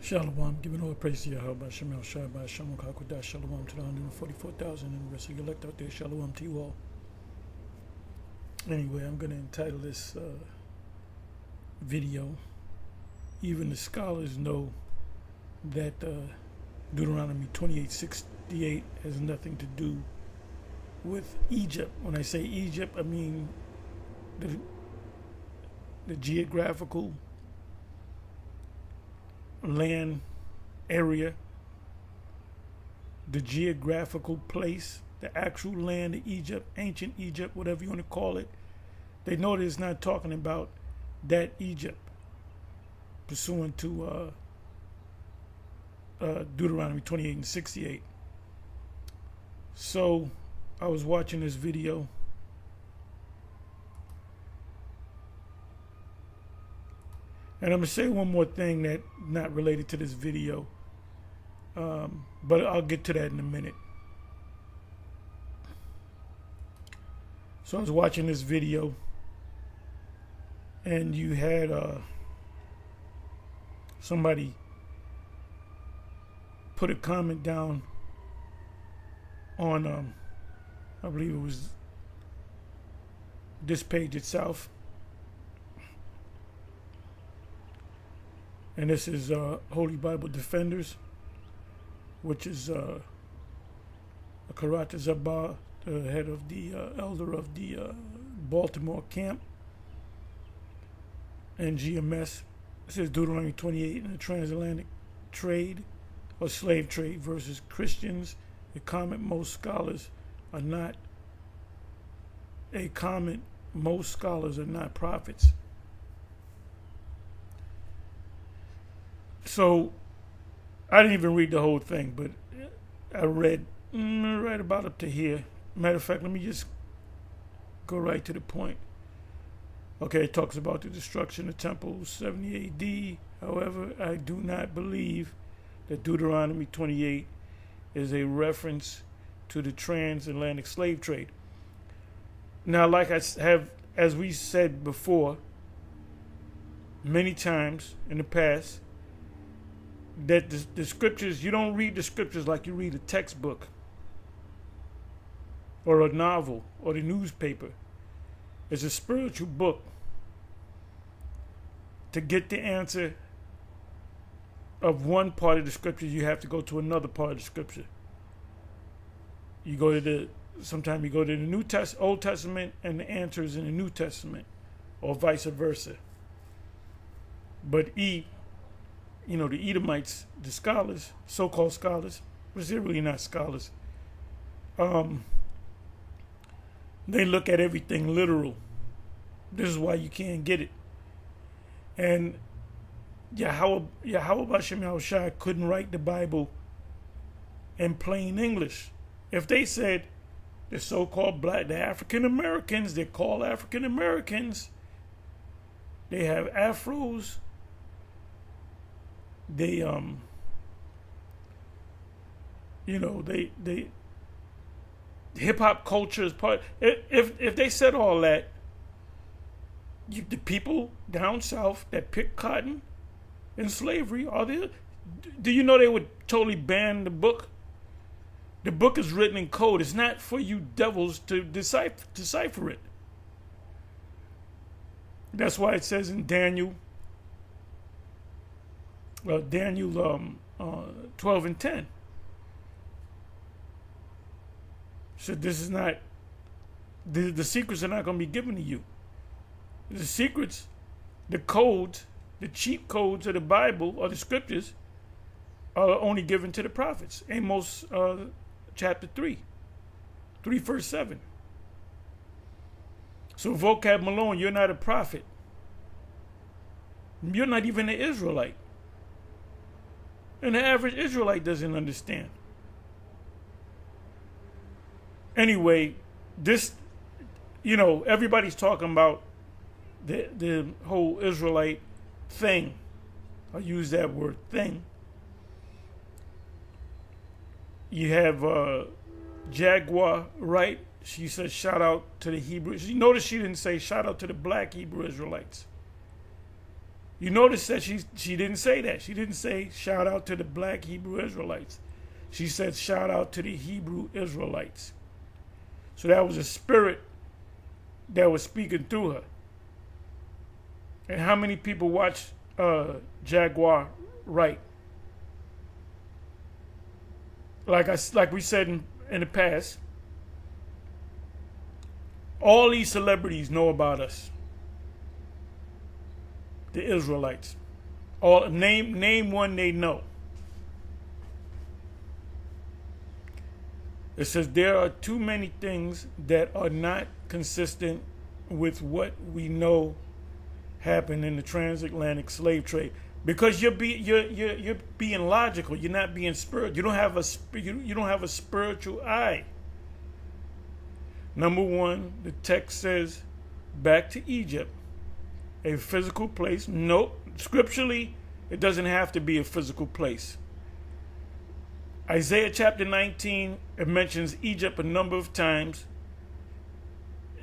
Shalom, giving all praise to Yahawah, Sham, Sham, Qadash, Shalom to the 144,000 and the rest of you elect out there. Shalom to you all. Anyway, I'm going to entitle this video, Even the Scholars Know that Deuteronomy 28:68 has nothing to do with Egypt. When I say Egypt, I mean the geographical land area, the geographical place, the actual land of Egypt, ancient Egypt, whatever you want to call it. They know that it's not talking about that Egypt pursuant to Deuteronomy 28:68. So I was watching this video, and I'm going to say one more thing that not related to this video, but I'll get to that in a minute. So I was watching this video, and you had somebody put a comment down on, I believe it was this page itself. And this is Holy Bible Defenders, which is a Karata Zabah, the head of the elder of the Baltimore camp, and GMS. It says Deuteronomy 28 in the transatlantic trade or slave trade versus Christians. A comment most scholars are not prophets. So I didn't even read the whole thing, but I read right about up to here. Matter of fact, let me just go right to the point. Okay, it talks about the destruction of the temple 70 AD. However, I do not believe that Deuteronomy 28 is a reference to the transatlantic slave trade. Now, like I have, as we said before, many times in the past, that the scriptures, you don't read the scriptures like you read a textbook or a novel or the newspaper. It's a spiritual book. To get the answer of one part of the scripture, you have to go to another part of the scripture. You go to sometimes you go to the Old Testament, and the answer is in the New Testament, or vice versa. But the Edomites, the scholars, so-called scholars, but they're really not scholars. They look at everything literal. This is why you can't get it. And Yahawashi couldn't write the Bible in plain English. If they said the so-called black, the African Americans, they're called African Americans, they have afros, they hip hop culture is part. If they said all that, the people down south that pick cotton in slavery are there. Do you know they would totally ban the book? The book is written in code. It's not for you devils to decipher it. That's why it says in Daniel 12:10. So this is not, the secrets are not going to be given to you. The secrets, the codes, the cheat codes of the Bible or the scriptures are only given to the prophets. Amos chapter 3 verse 7. So vocab Malone, you're not a prophet. You're not even an Israelite. And the average Israelite doesn't understand. Anyway, this, everybody's talking about the whole Israelite thing. I'll use that word, thing. You have Jaguar, right? She says shout out to the Hebrews. You notice she didn't say shout out to the black Hebrew Israelites. You notice that she didn't say that. She didn't say shout out to the black Hebrew Israelites. She said shout out to the Hebrew Israelites. So that was a spirit that was speaking through her. And how many people watch Jaguar write? Like we said in the past, all these celebrities know about us. The Israelites. All name one they know. It says there are too many things that are not consistent with what we know happened in the transatlantic slave trade. Because you're being logical. You're not being spiritual. You don't have a spiritual eye. Number one, the text says back to Egypt. A physical place. Nope. Scripturally, it doesn't have to be a physical place. Isaiah chapter 19, it mentions Egypt a number of times.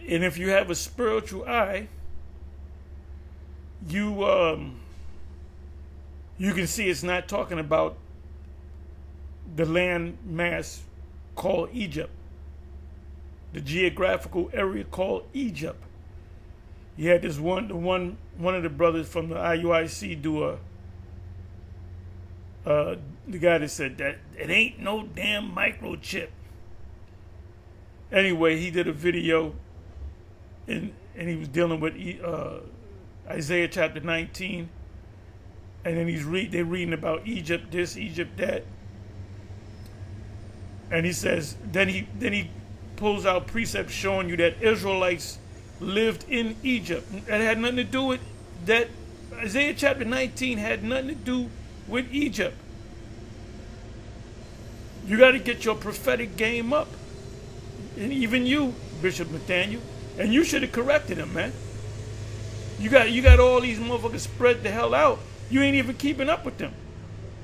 And if you have a spiritual eye, you can see it's not talking about the land mass called Egypt, the geographical area called Egypt. You had this one of the brothers from the IUIC do the guy that said that it ain't no damn microchip. Anyway, he did a video and he was dealing with Isaiah chapter 19, and then they're reading about Egypt this, Egypt that, and he says then he pulls out precepts showing you that Israelites lived in Egypt. That had nothing to do with that. Isaiah chapter 19 had nothing to do with Egypt. You got to get your prophetic game up, and even you, Bishop Nathaniel, and you should have corrected him, man. You got all these motherfuckers spread the hell out. You ain't even keeping up with them.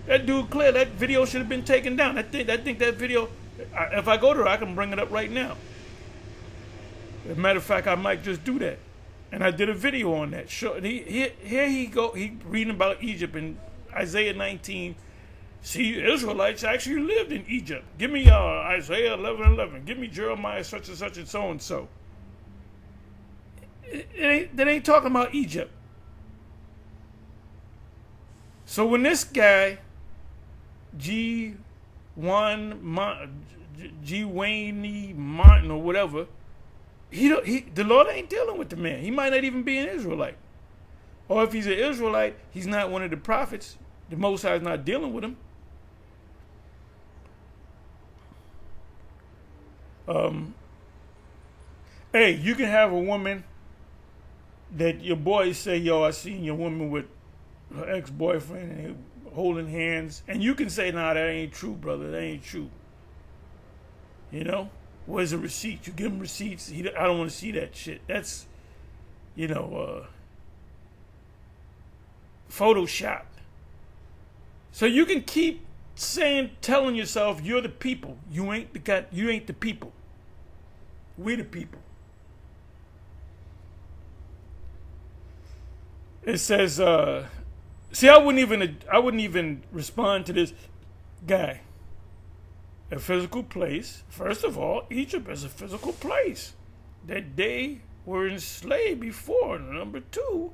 That dude clear. That video should have been taken down. I think that video. If I go there, I can bring it up right now. As a matter of fact, I might just do that. And I did a video on that. Here he go. He reading about Egypt in Isaiah 19. See, Israelites actually lived in Egypt. Give me Isaiah 11:11. Give me Jeremiah such and so and so. That ain't talking about Egypt. So when this guy, G. Wayne Martin or whatever, the Lord ain't dealing with the man. He might not even be an Israelite. Or if he's an Israelite, he's not one of the prophets. The Most High is not dealing with him. Hey, you can have a woman that your boys say, yo, I seen your woman with her ex-boyfriend and they holding hands. And you can say, nah, that ain't true, brother. That ain't true. You know? Where's the receipt? You give him receipts. I don't want to see that shit. That's, Photoshopped. So you can keep telling yourself you're the people. You ain't the people. We the people. It says, see, I wouldn't even respond to this guy. A physical place. First of all, Egypt is a physical place that they were enslaved before. Number two,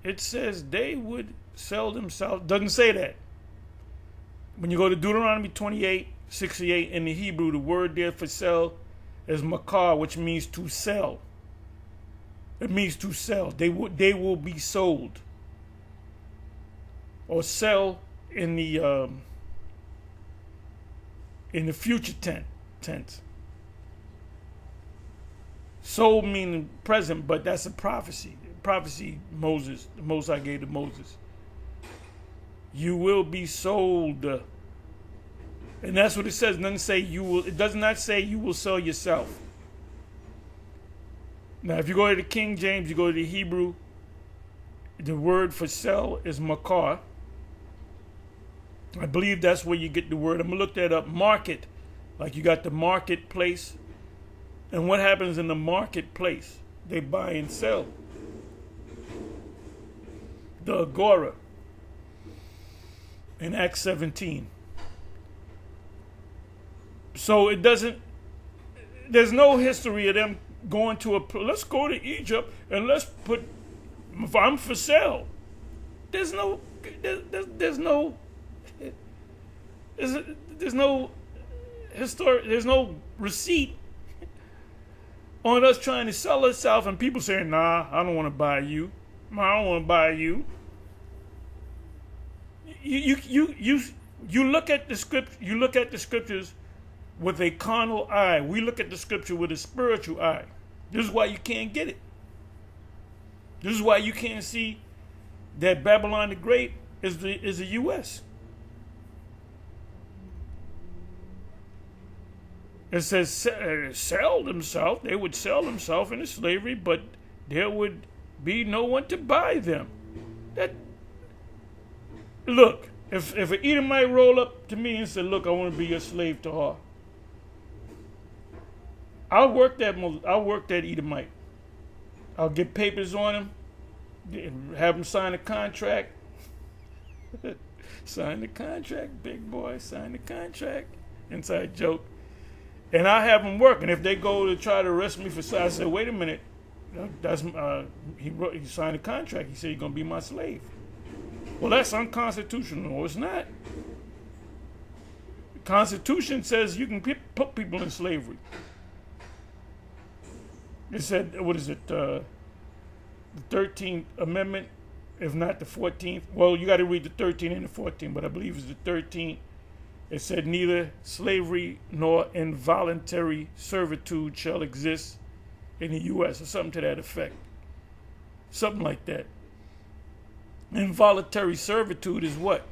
it says they would sell themselves. Doesn't say that. When you go to Deuteronomy 28:68 in the Hebrew, the word there for sell is makar, which means to sell. It means to sell. They will be sold. Or sell in the future tense. Sold meaning present, but that's a prophecy. Prophecy Moses, the Most High gave to Moses. You will be sold. And that's what it says. It doesn't say you will. It does not say you will sell yourself. Now, if you go to the King James, you go to the Hebrew, the word for sell is makar. I believe that's where you get the word. I'm going to look that up. Market. Like you got the marketplace. And what happens in the marketplace? They buy and sell. the agora in Acts 17. So it doesn't, there's no history of them going to let's go to Egypt and let's put, I'm for sale. There's no receipt on us trying to sell ourselves and people saying, nah, I don't want to buy you. I don't want to buy you. You look at the scriptures with a carnal eye. We look at the scripture with a spiritual eye. This is why you can't get it. This is why you can't see that Babylon the Great is the U.S. It says sell themselves. They would sell themselves into slavery, but there would be no one to buy them. Look, if an Edomite roll up to me and say, look, I want to be your slave to her, I'll work that Edomite. I'll get papers on him, have him sign a contract. Sign the contract, big boy, sign the contract. Inside joke. And I have him work. And if they go to try to arrest me for I said, wait a minute. He signed a contract. He said he's going to be my slave. Well, that's unconstitutional. No, it's not. The Constitution says you can put people in slavery. It said, what is it, the 13th Amendment, if not the 14th. Well, you got to read the 13th and the 14th, but I believe it's the 13th. It said neither slavery nor involuntary servitude shall exist in the U.S. or something to that effect. Something like that. Involuntary servitude is what?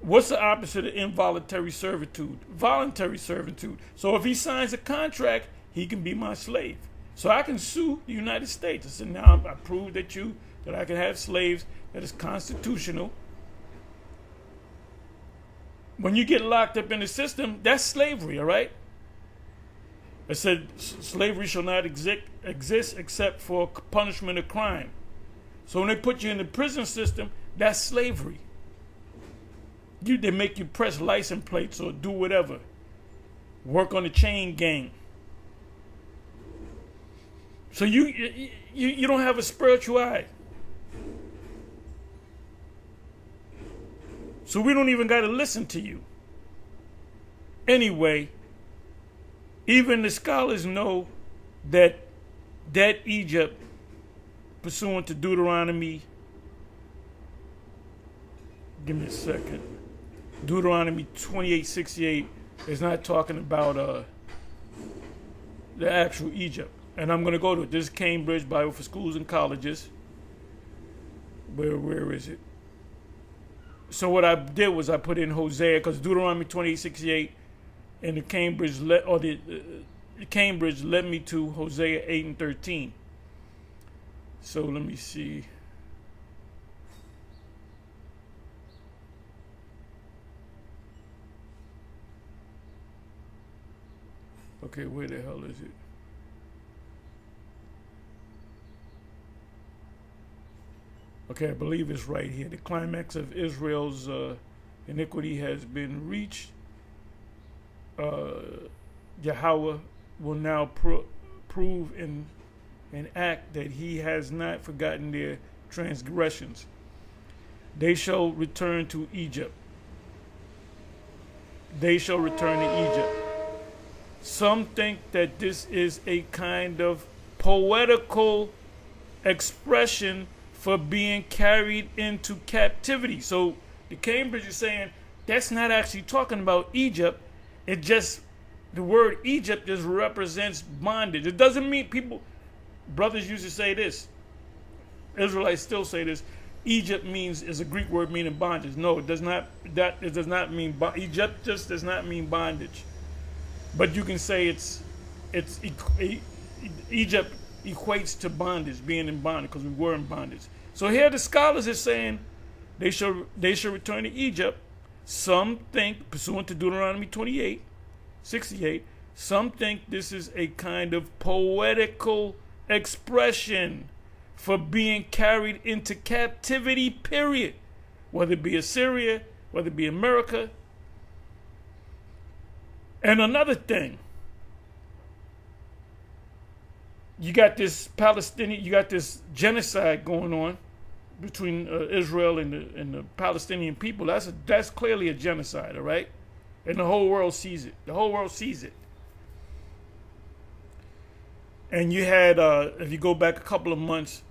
What's the opposite of involuntary servitude? Voluntary servitude. So if he signs a contract, he can be my slave. So I can sue the United States. I said, now I prove that I can have slaves, that is constitutional. When you get locked up in the system, that's slavery, all right? It said slavery shall not exist except for punishment of crime. So when they put you in the prison system, that's slavery. They make you press license plates or do whatever. Work on the chain gang. So you don't have a spiritual eye. So we don't even got to listen to you. Anyway, even the scholars know that Egypt, pursuant to Deuteronomy, give me a second, Deuteronomy 28:68 is not talking about the actual Egypt. And I'm going to go to it. This is Cambridge Bible for Schools and Colleges. Where is it? So what I did was I put in Hosea, because Deuteronomy 28:68 and the Cambridge led me to Hosea 8:13. So let me see. Okay, where the hell is it? Okay, I believe it's right here. The climax of Israel's iniquity has been reached. Yahawah will now prove in act that he has not forgotten their transgressions. They shall return to Egypt. They shall return to Egypt. Some think that this is a kind of poetical expression for being carried into captivity. So the Cambridge is saying that's not actually talking about Egypt. It just, the word Egypt just represents bondage. It doesn't mean brothers used to say this. Israelites still say this. Egypt is a Greek word meaning bondage. No, it does not. It does not mean Egypt. Just does not mean bondage. But you can say Egypt equates to bondage, being in bondage, because we were in bondage. So here the scholars are saying they shall return to Egypt. Some think, pursuant to Deuteronomy 28:68, some think this is a kind of poetical expression for being carried into captivity, period. Whether it be Assyria, whether it be America. And another thing, you got this Palestinian, you got this genocide going on between Israel and the Palestinian people. That's clearly a genocide, all right? And the whole world sees it. The whole world sees it. And you had, if you go back a couple of months,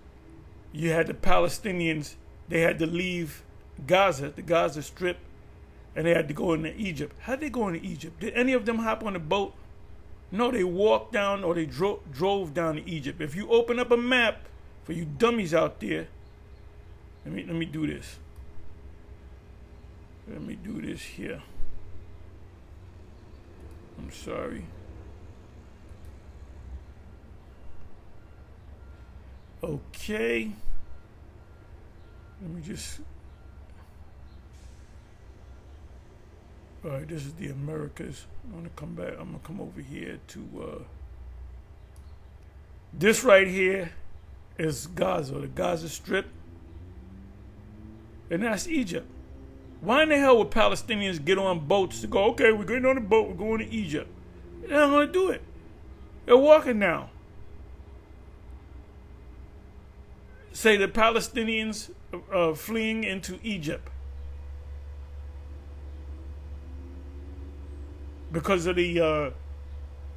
you had the Palestinians, they had to leave Gaza, the Gaza Strip, and they had to go into Egypt. How did they go into Egypt? Did any of them hop on a boat? No, they walked down or they drove down to Egypt. If you open up a map for you dummies out there, let me do this. Let me do this here. I'm sorry. Okay. Let me just. All right, this is the Americas. I'm gonna come back. I'm gonna come over here to. This right here is Gaza, the Gaza Strip, and that's Egypt. Why in the hell would Palestinians get on boats to go? Okay, we're getting on a boat. We're going to Egypt. They're not gonna do it. They're walking now. Say the Palestinians fleeing into Egypt because of the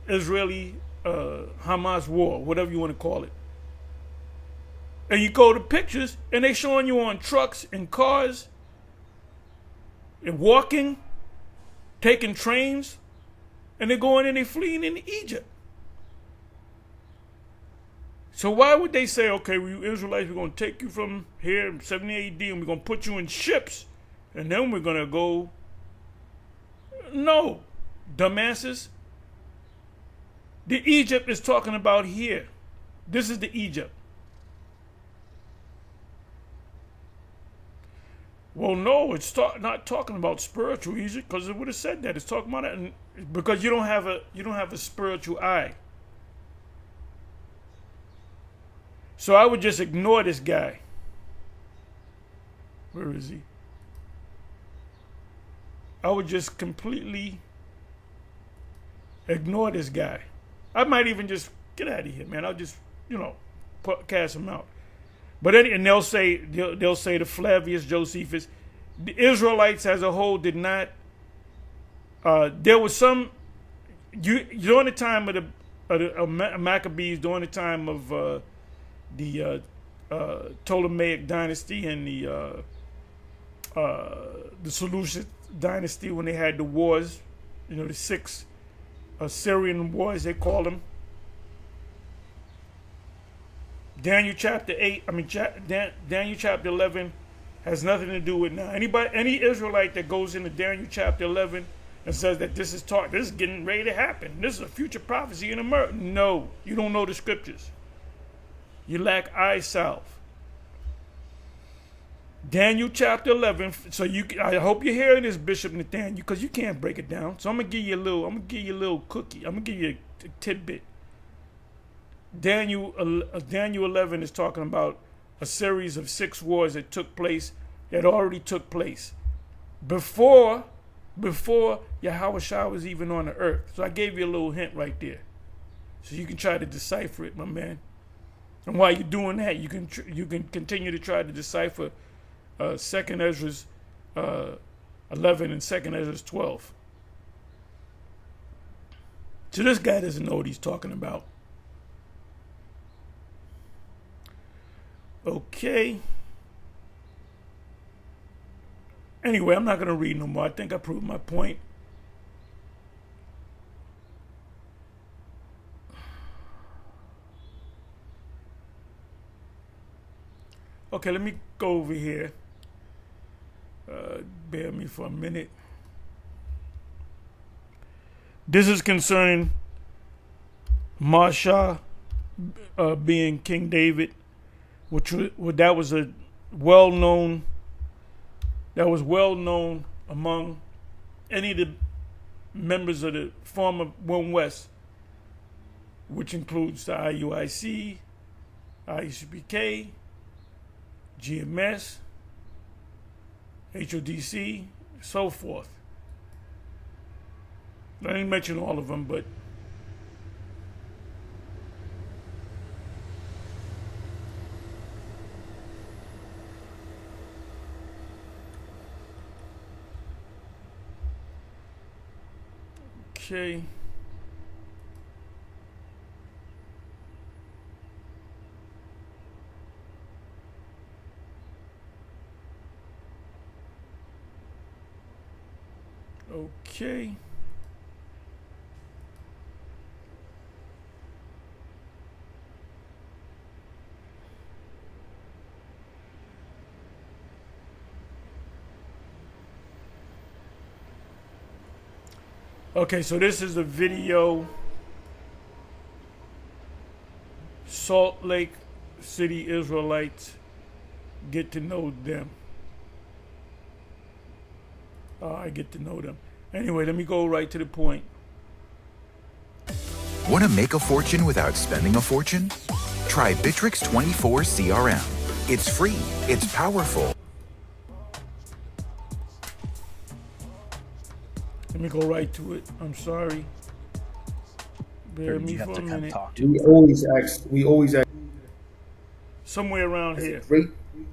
Israeli Hamas war, whatever you want to call it. And you go to pictures and they showing you on trucks and cars and walking, taking trains, and they're going and they're fleeing into Egypt. So why would they say, okay, we Israelites, we're going to take you from here in 70 AD and we're going to put you in ships and then we're going to go? No, dumbasses. The Egypt is talking about here. This is the Egypt. Well, no, it's not talking about spiritual Egypt, because it would have said that. It's talking about it because you don't have a spiritual eye. So I would just ignore this guy. Where is he? I would just completely ignore this guy. I might even just get out of here, man. I'll just, cast him out. But and they'll say the Flavius Josephus, the Israelites as a whole did not. There was some during the time of the Maccabees, during the time of the Ptolemaic dynasty and the Seleucid dynasty, when they had the wars, the 6 Assyrian wars they call them. Daniel chapter 8, Daniel chapter 11 has nothing to do with now. Any Israelite that goes into Daniel chapter 11 and says that this is getting ready to happen, this is a future prophecy in America. No, you don't know the scriptures. You lack eye salve. Daniel chapter 11. So I hope you're hearing this, Bishop Nathaniel, because you can't break it down. So I'm gonna give you a little cookie. I'm gonna give you a tidbit. Daniel 11 is talking about a series of 6 wars that already took place before Yahawashi was even on the earth. So I gave you a little hint right there, so you can try to decipher it, my man. And while you're doing that, you can continue to try to decipher 2nd Ezra's 11 and 2nd Ezra's 12. So this guy doesn't know what he's talking about. Okay. Anyway, I'm not going to read no more. I think I proved my point. Okay, let me go over here. Bear me for a minute. This is concerning Marsha being King David, that was well known among any of the members of the former One West, which includes the IUIC, ISBK, GMS, HODC, so forth. I didn't mention all of them, but okay. Okay. Okay, so this is a video. Salt Lake City Israelites, get to know them. I get to know them. Anyway, let me go right to the point. Want to make a fortune without spending a fortune? Try Bitrix 24 CRM. It's free, it's powerful. Let me go right to it. I'm sorry. Bear with me for a minute. We always ask. Somewhere around here. Great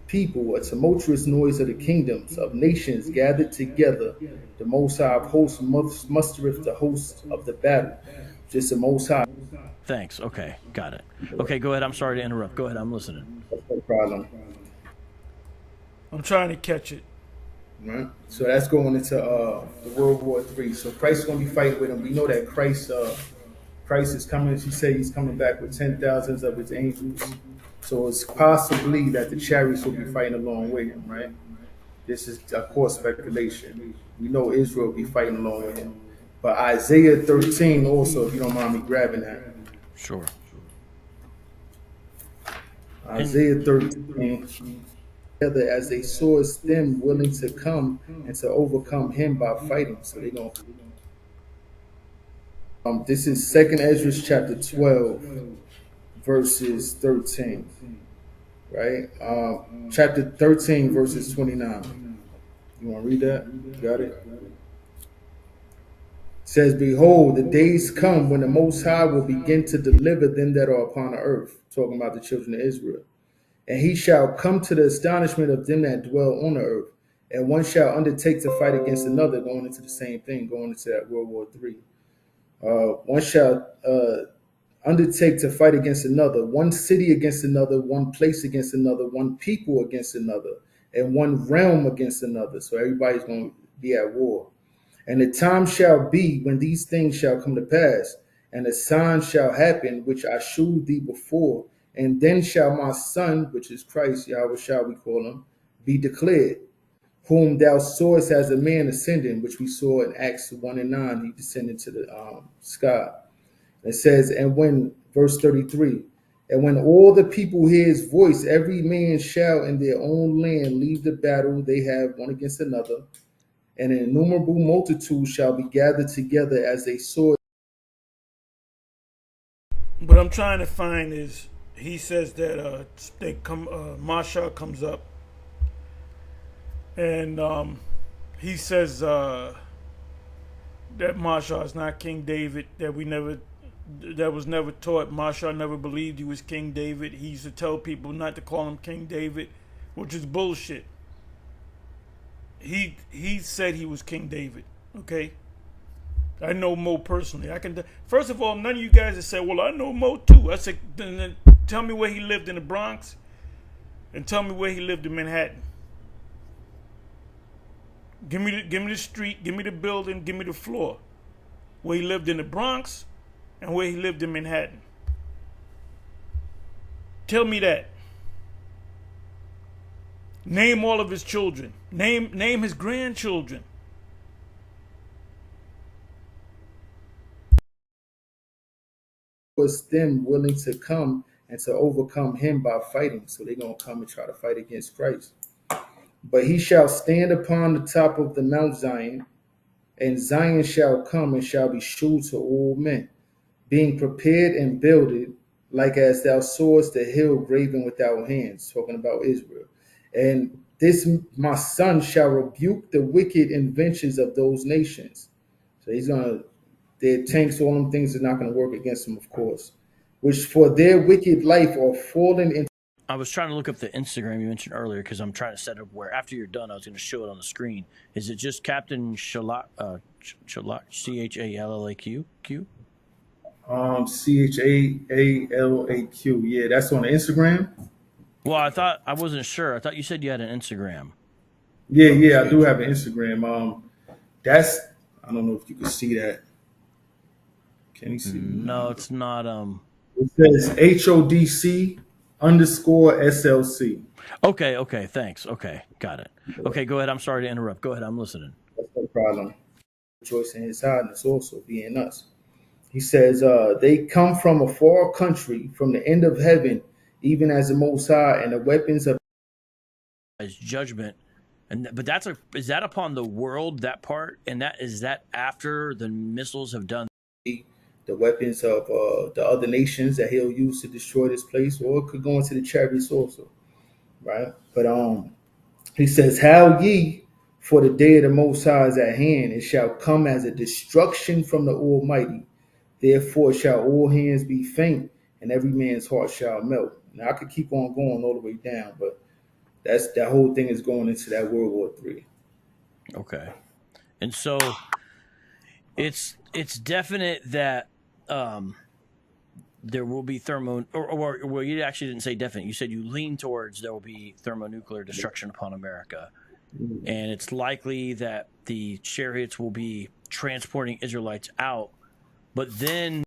people, a tumultuous noise of the kingdoms of nations gathered together. The Most High of hosts mustereth the hosts of the battle. Just the Most High. Thanks. Okay, got it. Okay, go ahead. I'm sorry to interrupt. Go ahead. I'm listening. No problem. I'm trying to catch it. Right. So that's going into the World War III. So Christ is going to be fighting with him. We know that Christ is coming. As he said, he's coming back with 10,000s of his angels. So it's possibly that the chariots will be fighting along with him, right? This is, of course, speculation. We know Israel will be fighting along with him. But Isaiah 13 also, if you don't mind me grabbing that. Sure. Isaiah 13, together as they saw them willing to come and to overcome him by fighting. So they're going to... this is 2nd Ezra chapter 12, verses 13. Right? Chapter 13, verses 29. You want to read that? Got it? It says, behold, the days come when the Most High will begin to deliver them that are upon the earth. Talking about the children of Israel. And he shall come to the astonishment of them that dwell on the earth. And one shall undertake to fight against another, going into the same thing, going into that World War III. One shall undertake to fight against another, one city against another, one place against another, one people against another, and one realm against another. So everybody's going to be at war. And the time shall be when these things shall come to pass, and a sign shall happen, which I shewed thee before. And then shall my son, which is Christ, Yahawashi we call him, be declared, whom thou sawest as a man ascending, which we saw in Acts 1 and 9, he descended to the sky. It says, and when, verse 33, and when all the people hear his voice, every man shall in their own land leave the battle they have one against another, and an innumerable multitude shall be gathered together as they saw. What I'm trying to find is, he says that Masha comes up, and he says that Masha is not King David, that was never taught. Masha never believed he was King David. He used to tell people not to call him King David, which is bullshit. He said he was King David, okay? I know Mo personally. First of all, none of you guys have said, well, I know Mo too. I said, then tell me where he lived in the Bronx, and tell me where he lived in Manhattan. Give me the street, give me the building, give me the floor. Where he lived in the Bronx and where he lived in Manhattan. Tell me that. Name all of his children. Name his grandchildren. Was them willing to come and to overcome him by fighting. So they're going to come and try to fight against Christ. But he shall stand upon the top of the Mount Zion, and Zion shall come and shall be shewed to all men, being prepared and builded like as thou sawest the hill graven without hands, talking about Israel. And this my son shall rebuke the wicked inventions of those nations. So he's gonna, their tanks, all them things are not gonna work against them, of course. Which for their wicked life are fallen into. I was trying to look up the Instagram you mentioned earlier because I'm trying to set up where after you're done, I was going to show it on the screen. Is it just Captain Chalak, CHALLAQ? CHAALAQ. Yeah, that's on Instagram. Well, I wasn't sure. I thought you said you had an Instagram. Yeah, I do have an Instagram. That's, I don't know if you can see that. Can you see? No, it's not. It says HODC_SLC. Okay, thanks. Okay, got it. Okay, go ahead. I'm sorry to interrupt. Go ahead, I'm listening. That's no problem. Choice in his highness also being us. He says, they come from a far country, from the end of heaven, even as the Most High, and the weapons of as judgment. But is that upon the world, that part? And is that after the missiles have done the weapons of the other nations that he'll use to destroy this place, or it could go into the chariots also, right? But he says, "How ye, for the day of the Most High is at hand; it shall come as a destruction from the Almighty. Therefore shall all hands be faint, and every man's heart shall melt." Now I could keep on going all the way down, but that whole thing is going into that World War III. Okay, and so it's definite that there will be well, you actually didn't say definite. You said you lean towards there will be thermonuclear destruction upon America, and it's likely that the chariots will be transporting Israelites out. But then,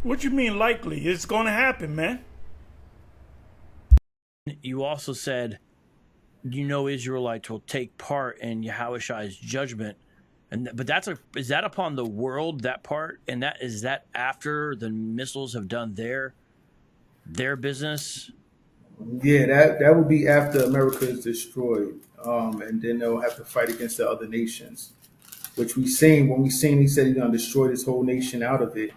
What you mean likely? It's going to happen, man. you also said, Israelites will take part in Yahawashi's judgment. But is that upon the world, that part? And is that after the missiles have done their business? Yeah, that would be after America is destroyed, and then they'll have to fight against the other nations, which he said he's gonna destroy this whole nation out of it.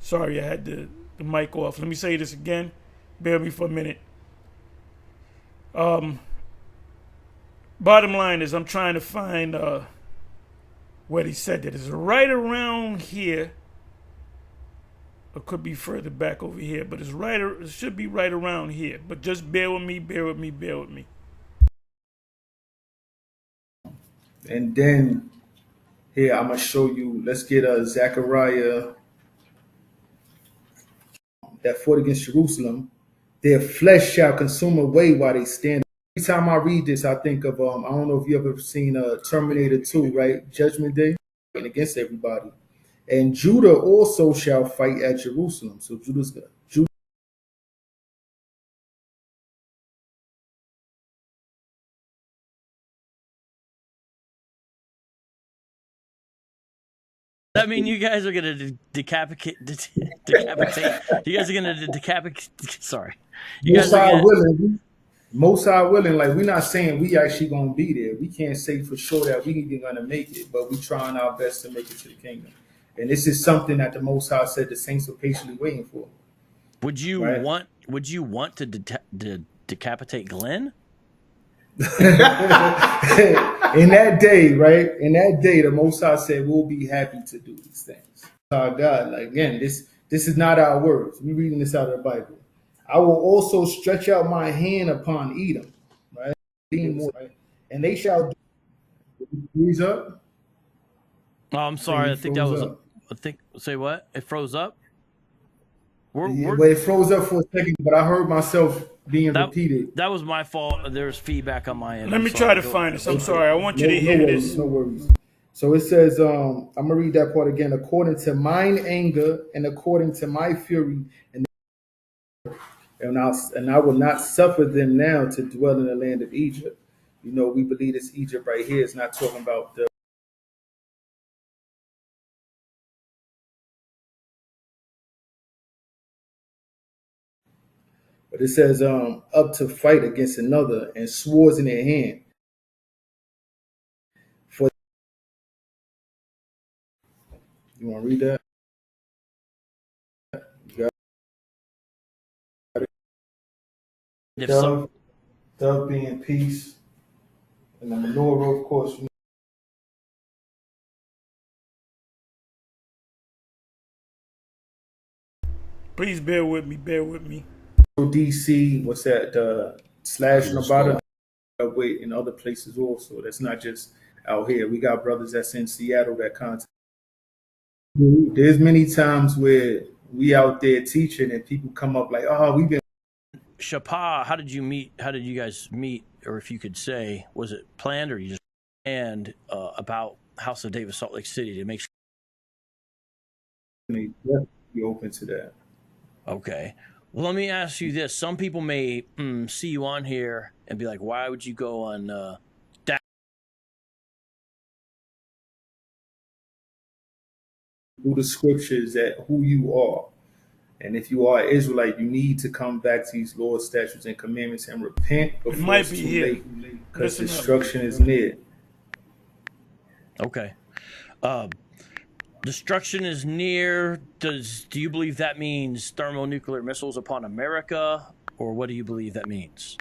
Sorry, I had the mic off. Let me say this again. Bear with me for a minute. Bottom line is I'm trying to find where he said that. It's right around here. Or could be further back over here. But it should be right around here. But just bear with me. And then here I'm gonna show you. Let's get Zechariah that fought against Jerusalem. Their flesh shall consume away while they stand. Every time I read this, I think of I don't know if you ever seen Terminator 2, right? Judgment Day, and against everybody. And Judah also shall fight at Jerusalem. So Judah. I mean, you guys are going to decapitate. You guys are going to decapitate. Sorry. Most High willing, like we're not saying we actually going to be there. We can't say for sure that we even going to make it, but we're trying our best to make it to the kingdom. And this is something that the Most High said the saints are patiently waiting for. Would you want to decapitate Glenn? In that day, right? In that day, the Most High said we'll be happy to do these things. Our God, like again, this is not our words. We're reading this out of the Bible. I will also stretch out my hand upon Edom, right? And they shall freeze up. Oh, I'm sorry. I think that was. Say what? It froze up. But it froze up for a second, but I heard myself being repeated. That was my fault. There's feedback on my end. Let me try to find this. I'm sorry. I want you to hear this. No worries. So it says, I'm going to read that part again. According to mine anger and according to my fury, and I will not suffer them now to dwell in the land of Egypt. You know, we believe this Egypt right here is not talking about the but it says up to fight against another and swords in their hand. For you want to read that? Dove being peace, and the menorah, of course. Please bear with me. Bear with me. DC, what's that? Slash Nevada, wait, in other places also. That's not just out here. We got brothers that's in Seattle that contact. There's many times where we out there teaching and people come up like, "Oh, we've been." Shapa, how did you meet? How did you guys meet? Or if you could say, was it planned or you just planned about House of David, Salt Lake City to make sure? Be open to that. Okay. Well, let me ask you this. Some people may see you on here and be like, why would you go on that? Through the scriptures that who you are. And if you are an Israelite, you need to come back to these laws, statutes, and commandments and repent before it might be here because destruction is near. Okay. Destruction is near. Do you believe that means thermonuclear missiles upon America, or what do you believe that means?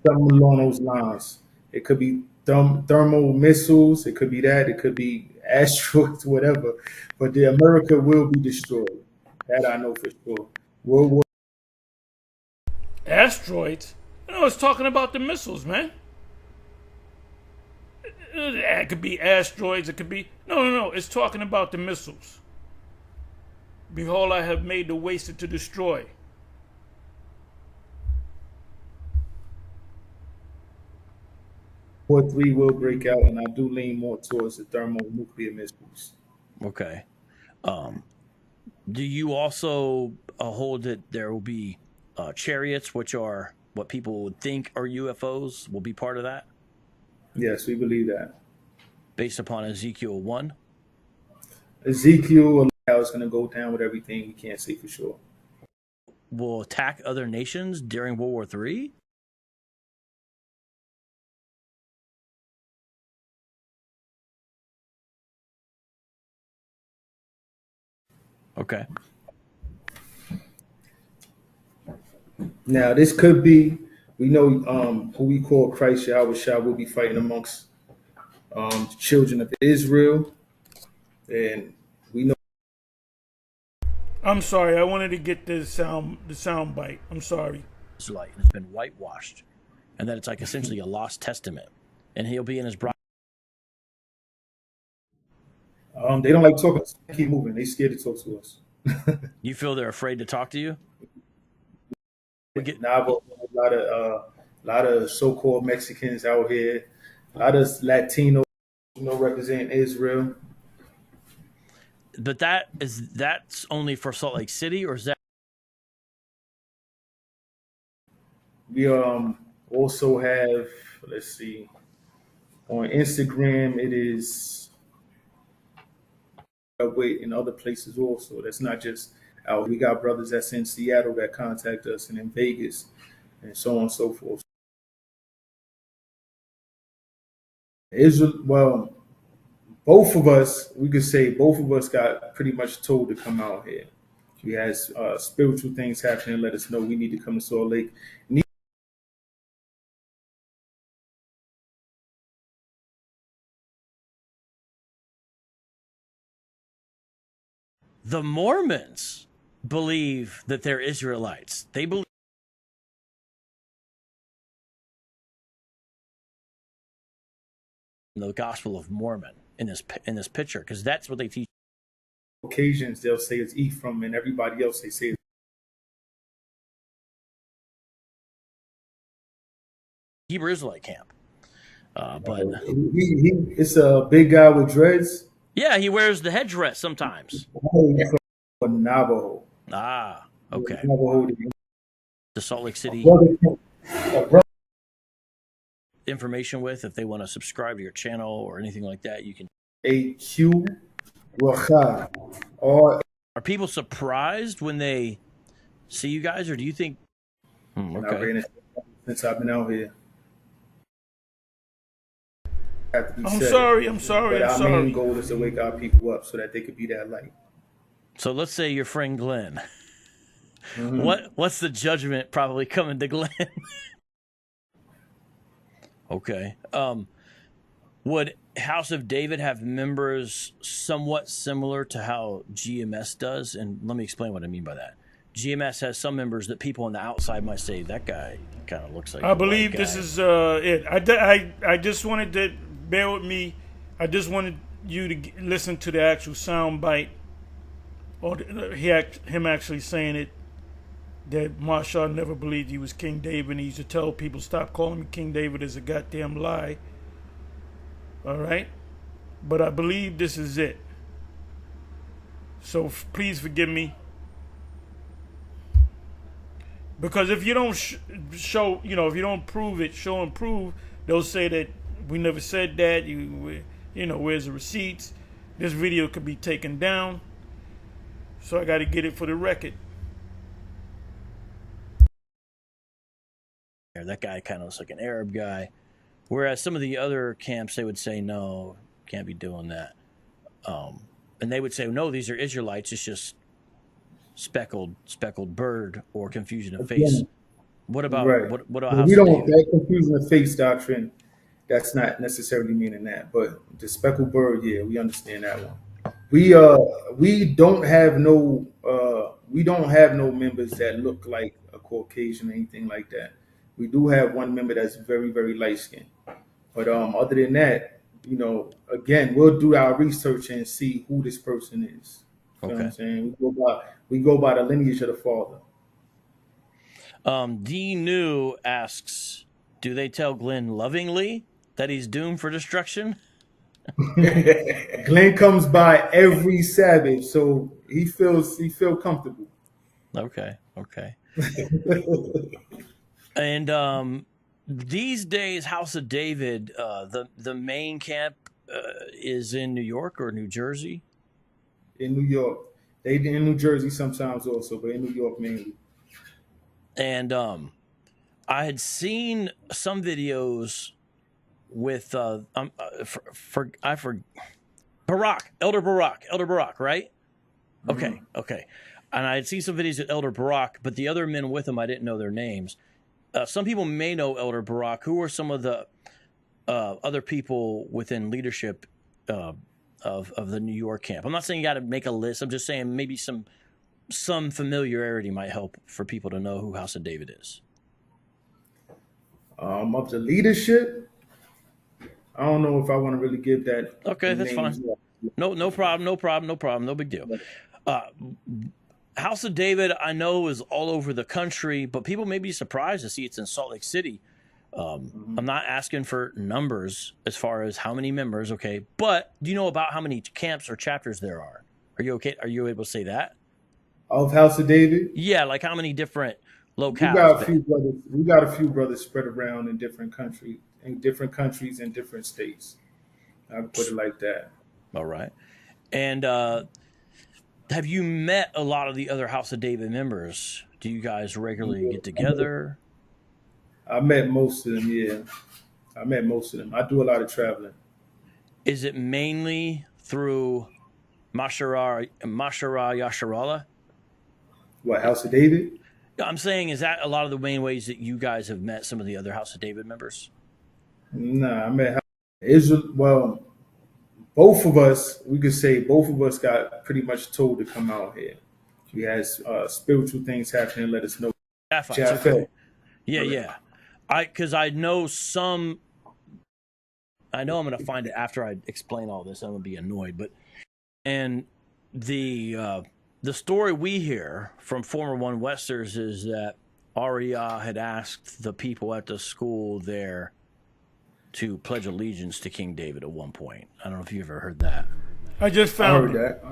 Something along those lines. It could be thermal missiles. It could be that. It could be asteroids, whatever. But the America will be destroyed. That I know for sure. World War. Asteroids? No, it's talking about the missiles, man. It could be asteroids. It could be no. It's talking about the missiles. Behold, I have made the wasted to destroy. War 3 will break out, and I do lean more towards the thermonuclear missiles. Okay. Do you also hold that there will be chariots, which are what people would think are UFOs, will be part of that? Yes, we believe that. Based upon Ezekiel 1? Ezekiel, how it's going to go down with everything, we can't say for sure. Will attack other nations during World War III? Okay. Now, this could be, we know who we call Christ Yahawashi will be fighting amongst the children of Israel. And we know. I'm sorry, I wanted to get the sound bite. I'm sorry. It's like it's been whitewashed. And that it's like essentially a lost testament. And he'll be in his bride. They don't like talking. Keep moving. They scared to talk to us. You feel they're afraid to talk to you? But a lot of so-called Mexicans out here, a lot of Latinos, representing Israel. But that's only for Salt Lake City, or is that? We also have, let's see, on Instagram it is. Wait, in other places also. That's not just out. We got brothers that's in Seattle that contact us, and in Vegas, and so on and so forth. Israel, well, both of us, we could say both of us got pretty much told to come out here. We had spiritual things happening. Let us know we need to come to Salt Lake. The Mormons believe that they're Israelites. They believe in the Gospel of Mormon in this picture, because that's what they teach. Occasions they'll say it's Ephraim, and everybody else they say Hebrew Israelite camp. But it's a big guy with dreads. yeah, he wears the headdress sometimes. From Navajo. Ah, okay. Navajo. The Salt Lake City information with, if they want to subscribe to your channel or anything like that, you can. AQ Rawchaa. Or are people surprised when they see you guys, or do you think? Okay. Since I've been out here. I'm sorry. But our main goal is to wake our people up so that they could be that light. So let's say your friend Glenn. What's the judgment probably coming to Glenn? Okay. Would House of David have members somewhat similar to how GMS does? And let me explain what I mean by that. GMS has some members that people on the outside might say, that guy kind of looks like. I believe this is it. I just wanted to bear with me. I just wanted you to listen to the actual sound bite, or him actually saying it. That Marshall never believed he was King David, and he used to tell people, stop calling me King David, is a goddamn lie. All right? But I believe this is it. So please forgive me. Because if you don't show, if you don't prove it, show and prove, they'll say that we never said that. Where's the receipts? This video could be taken down. So I got to get it for the record. That guy kind of looks like an Arab guy. Whereas some of the other camps, they would say, no, can't be doing that. And they would say, no, these are Israelites. It's just speckled bird or confusion of face. What about what about we don't that confusion of face doctrine? That's not necessarily meaning that, but the speckled bird, yeah, we understand that one. We don't have no members that look like a Caucasian or anything like that. We do have one member that's very, very light skinned. But other than that, again, we'll do our research and see who this person is. You know what I'm saying? We go by the lineage of the father. D New asks, do they tell Glenn lovingly that he's doomed for destruction? Glenn comes by every Sabbath, so he feels comfortable. Okay. And these days, House of David, the main camp is in New York or New Jersey? In New York. They in New Jersey sometimes also, but in New York mainly. And I had seen some videos with Barak, Elder Barak, right? Okay. And I had seen some videos with Elder Barak, but the other men with him, I didn't know their names. Some people may know Elder Barak. Who are some of the other people within leadership of the New York camp? I'm not saying you got to make a list. I'm just saying maybe some familiarity might help for people to know who House of David is. Of the leadership, I don't know if I want to really give that. Okay, that's fine. No problem. No big deal. House of David, I know, is all over the country, but people may be surprised to see it's in Salt Lake City. I'm not asking for numbers as far as how many members, okay? But do you know about how many camps or chapters there are? Are you okay? Are you able to say that? Of House of David? Yeah, like how many different locales? We got a few brothers spread around in different countries and different states. I can put it like that. All right. And have you met a lot of the other House of David members? Do you guys regularly get together? I met most of them, yeah. I do a lot of traveling. Is it mainly through Mashara Yasharallah? What, House of David? I'm saying, is that a lot of the main ways that you guys have met some of the other House of David members? Nah, I met Israel. Well, both of us got pretty much told to come out here. We had spiritual things happening. Let us know. Okay. Yeah. Because I know some. I know I'm going to find it after I explain all this. I'm going to be annoyed, and the story we hear from former One Westers is that Arya had asked the people at the school there to pledge allegiance to King David at one point. I don't know if you ever heard that. I just found it.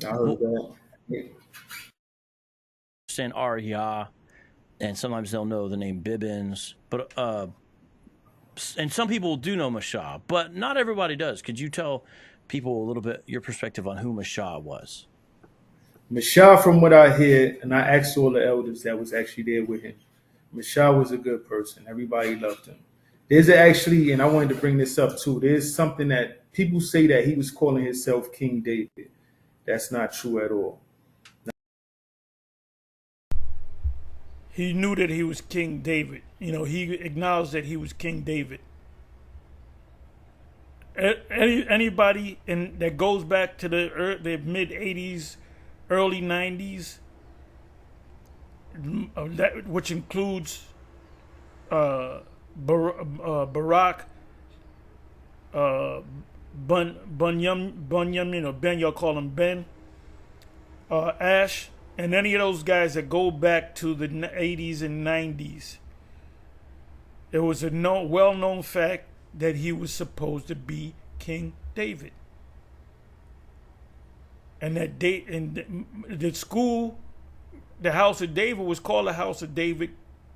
I heard that. Saying Arya, and sometimes they'll know the name Bibbins, but and some people do know Mashah, but not everybody does. Could you tell people a little bit your perspective on who Mashah was? Mashah, from what I hear, and I asked all the elders that was actually there with him, Mashah was a good person. Everybody loved him. There's actually, and I wanted to bring this up too, there's something that people say that he was calling himself King David. That's not true at all. He knew that he was King David. You know, he acknowledged that he was King David. Anybody that goes back to the mid 80s, early 90s, which includes Barak, Banyaman, or Ben, y'all call him Ben, Ash, and any of those guys that go back to the 80s and 90s, it was a well-known fact that he was supposed to be King David. And that the school, the House of David, was called the House of David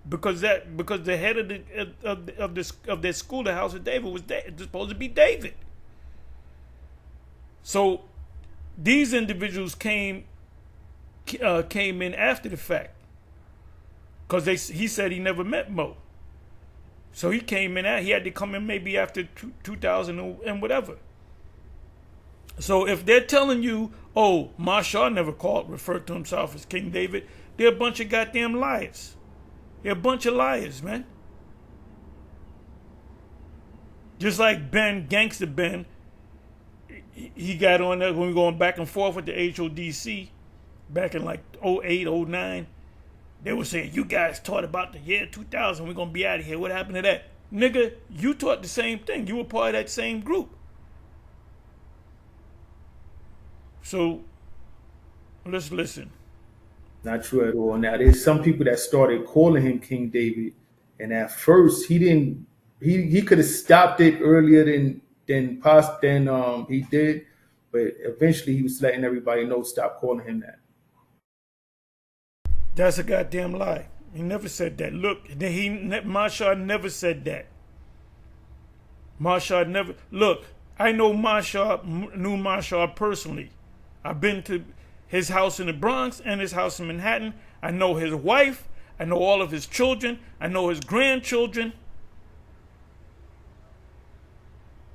because the head of their school, the House of David, was supposed to be David. So these individuals came in after the fact, because he said he never met Mo. So he came in. He had to come in maybe after 2000 and whatever. So if they're telling you, oh, Mashah never referred to himself as King David, they're a bunch of goddamn liars. They're a bunch of liars, man. Just like Ben, Gangster Ben, he got on there when we were going back and forth with the HODC back in like 08, 09. They were saying, you guys taught about the year 2000, we're going to be out of here. What happened to that? Nigga, you taught the same thing. You were part of that same group. So, let's listen. Not true at all. Now, there's some people that started calling him King David, and at first he didn't. He could have stopped it earlier than he did, but eventually he was letting everybody know, stop calling him that. That's a goddamn lie. He never said that. Look, Mashah never said that. Mashah never. Look, I knew Mashah personally. I've been to his house in the Bronx and his house in Manhattan. I know his wife. I know all of his children. I know his grandchildren.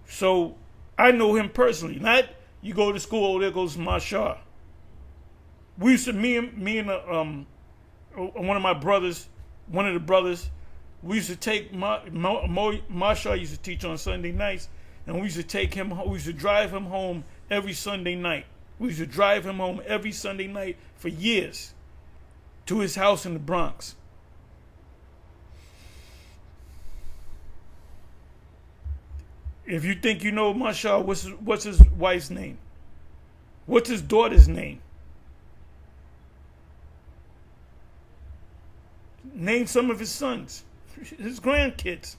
So I know him personally. Not you go to school, oh, there goes Mashah. We used to, me and one of the brothers, we used to take Mashah used to teach on Sunday nights, and we used to take him. We used to drive him home every Sunday night. We used to drive him home every Sunday night for years to his house in the Bronx. If you think you know Mashah, what's his wife's name? What's his daughter's name? Name some of his sons, his grandkids.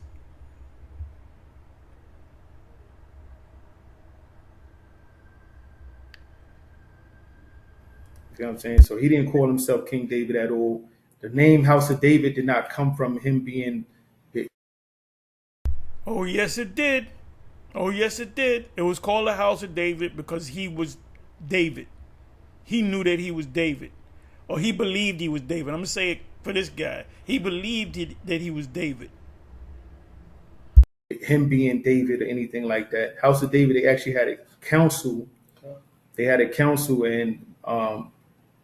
You know what I'm saying? So he didn't call himself King David at all. The name House of David did not come from him being big. Oh, yes, it did. Oh, yes, it did. It was called the House of David because he was David. He knew that he was David. Or he believed he was David. I'm going to say it for this guy. He believed that he was David. Him being David or anything like that. House of David, they actually had a council. They had a council, and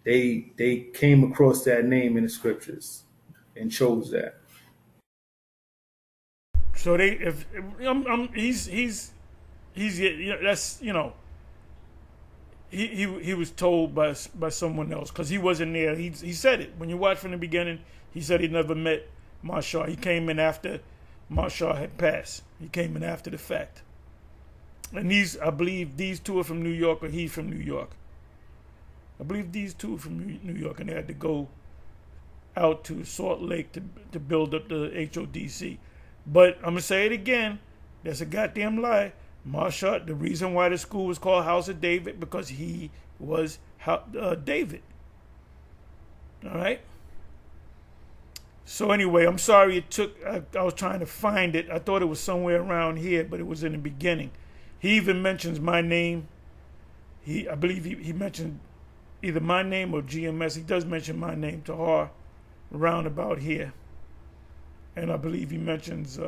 they came across that name in the scriptures and chose that. So he's that's, you know, he was told by someone else because he wasn't there. He said it when you watch from the beginning. He said he never met Mashah. He came in after Mashah had passed. He came in after the fact. And I believe these two are from New York, or he's from New York. I believe these two are from New York, and they had to go out to Salt Lake to build up the HODC. But I'm going to say it again. That's a goddamn lie. Marsha, the reason why the school was called House of David, because he was David. All right? So anyway, I'm sorry it took, I was trying to find it. I thought it was somewhere around here, but it was in the beginning. He even mentions my name. I believe he mentioned either my name or GMS. He does mention my name to her around about here. And I believe he mentions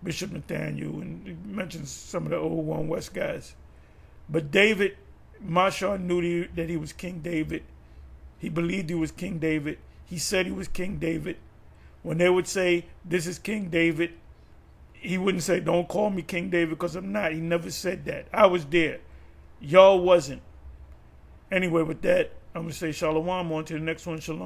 Bishop Nathaniel, and he mentions some of the old One West guys. But David, Mashar knew that he was King David. He believed he was King David. He said he was King David. When they would say, this is King David, he wouldn't say, don't call me King David, because I'm not. He never said that. I was there. Y'all wasn't. Anyway, with that, I'm going to say shalom. On to the next one. Shalom.